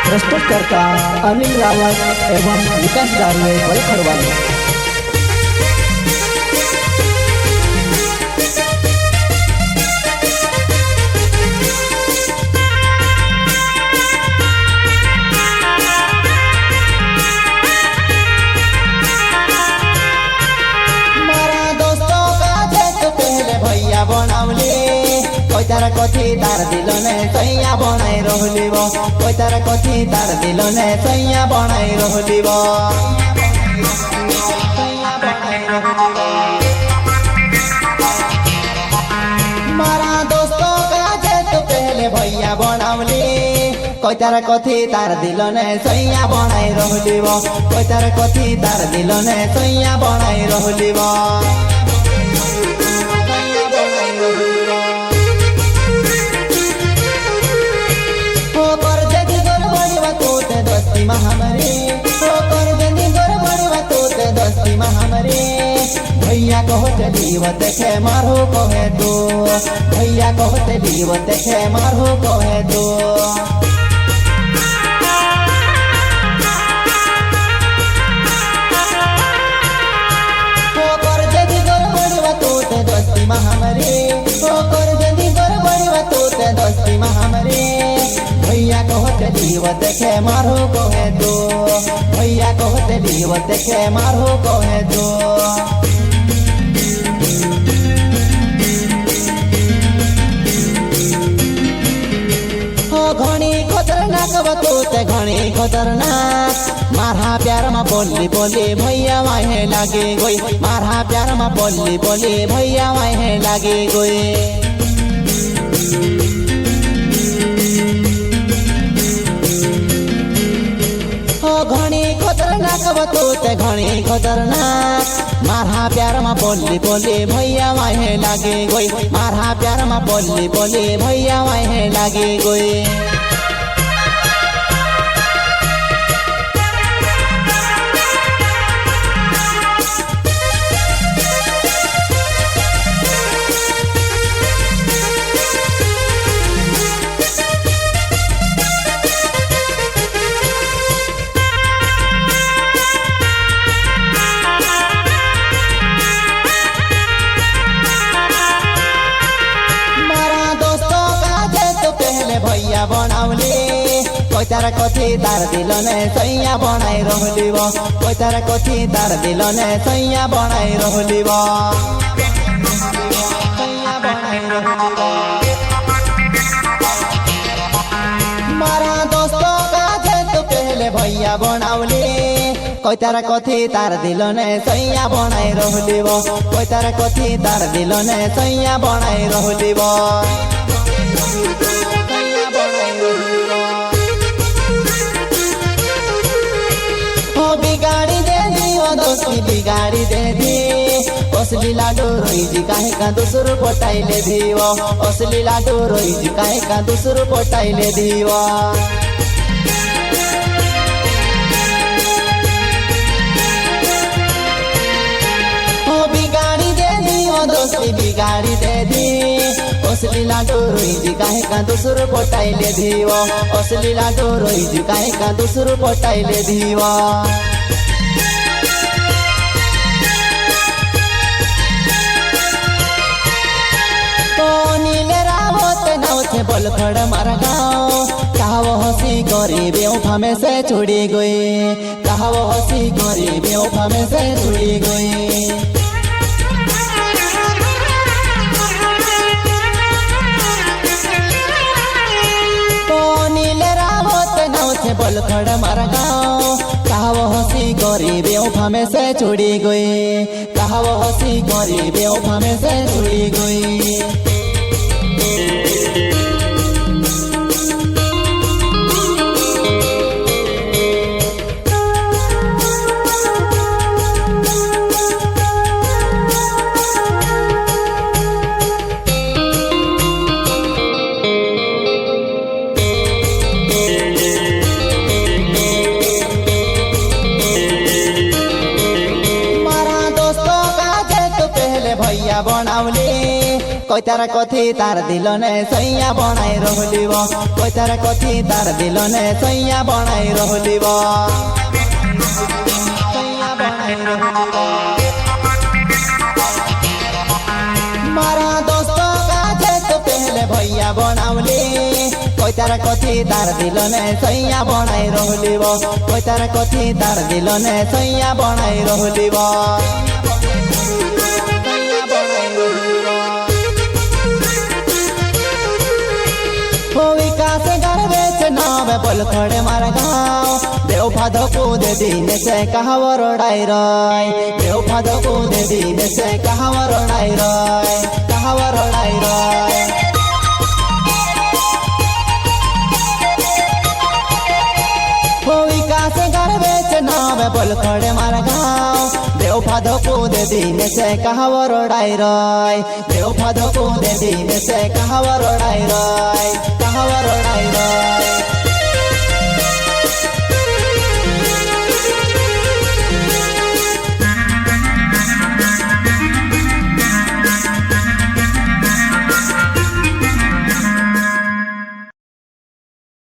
प्रस्तुतकर्ता अनिल रावत एवं विकास दारवे वलखड़वानी। कोई तार कथी तार दिल ने सैया बनाई रहलिब कोई तार कथी तार दिल ने सैया बनाई रहलिब मारा दोस्तों का जे तू पहले भैया बनावली कोई तार कथी तार दिल ने सैया बनाई रहलिब कोई तार कथी तार दिल ने सैया बनाई रहलिब भैया कहते दीव देखे मारो कहे तू भैया कहते दीव देखे मारो कहे तू दोस्ती महामरी भैया कहते दीव देखे मारो कहे तू भैया कहते दीव देखे मारो कहे तू घणी खतरनाक बतूते घणी खतरनाक मारा प्यार में बोली बोली भैया वाहे लागे गई मारा प्यार में बोली बोली भैया वाहे लागे गई घणी खतरनाक बतूते घणी खतरनाक मारा प्यार में बोली बोली भैया वाहे लागे गई मारा प्यार में बोली बोली भैया वाहे लागे गई भैया बनावली कोई तार कथी तार दिल ने सैया बनाई रहलिब कोई तार कथी तार दिल ने सैया बनाई रहलिब मारा दोस्तों का जे तू पहले भैया बनावली कोई तार कथी तार दिल ने सैया बनाई रहलिब कोई तार कथी तार दिल ने सैया बनाई रहलिब बिगाड़ी दे दी वो दोस्ती बिगाड़ी दे दी असली लाडो रोई जी काहे का दूसरो पटाई ले दी वो असली लाडो रोई जी काहे का दूसरो पटाई ले दी वो बिगाड़ी दे दी वो दोस्ती बिगाड़ी दे दी असली लाडो रोई जी काहे का दूसरो पटाई ले दी वो असली लाडो रोई जी काहे का दूसरो पटाई ले दी वो बोल खड़ मारा गाँव कहा वो हंसी करी बेवफा में से छुड़ी गई कहा वो हंसी करी बेवफा में से छुड़ी गई बोल खड़ मारा गाँव कहा वो हंसी करी बेवफा में से छुड़ी गई कहा वो हंसी करी बेवफा में से छुड़ी गई भैया बनावली কইতার কথি তার দিল নে সইয়া বনাই রহলিব কইতার কথি তার দিল নে সইয়া বনাই রহলিব সইয়া বনাই রহলিব मारा दोस्तों का जे तो पहले भैया बनावली कोई तारा कथी तार दिलो ने सैया बनाई रहलिब कोई तारा कथी तार दिलो ने सैया बनाई रहलिब विकास गर्वे से नावे बोल खड़े मार गाँव देव फादो कूद दिन से कहावर उड़ाई रय देव फादो कूद दिन से कहावर उड़ाई रय कहावर उड़ाई रय विकास गर्वे से नावे बोल खड़े मार गाँव देव फादो कूद दिन से कहावर उड़ाई रय देव फादो कूद दिन से कहावर उड़ाई रय कहावर उड़ाई रय